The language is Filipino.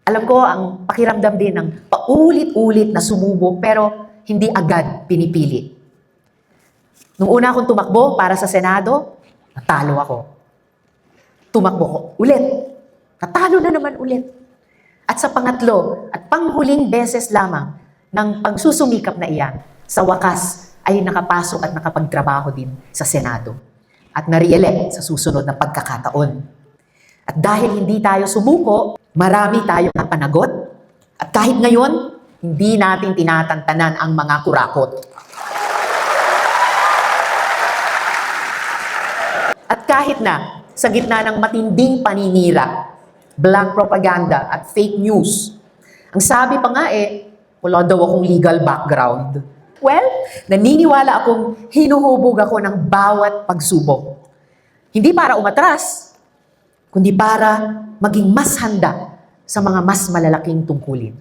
Alam ko ang pakiramdam din ng paulit-ulit na sumubok pero hindi agad pinipili. Nung una akong tumakbo para sa Senado, natalo ako. Tumakbo ko ulit. Natalo na naman ulit. At sa pangatlo at panghuling beses lamang ng pagsusumikap na iyan, sa wakas ay nakapasok at nakapagtrabaho din sa Senado at na-re-elect sa susunod na pagkakataon. At dahil hindi tayo sumuko, marami tayong napanagot. At kahit ngayon, hindi natin tinatantanan ang mga kurakot. At kahit na sa gitna ng matinding paninira, black propaganda at fake news, ang sabi pa nga wala daw akong legal background. Well, naniniwala akong hinuhubog ako ng bawat pagsubok. Hindi para umatras, kundi para maging mas handa sa mga mas malalaking tungkulin.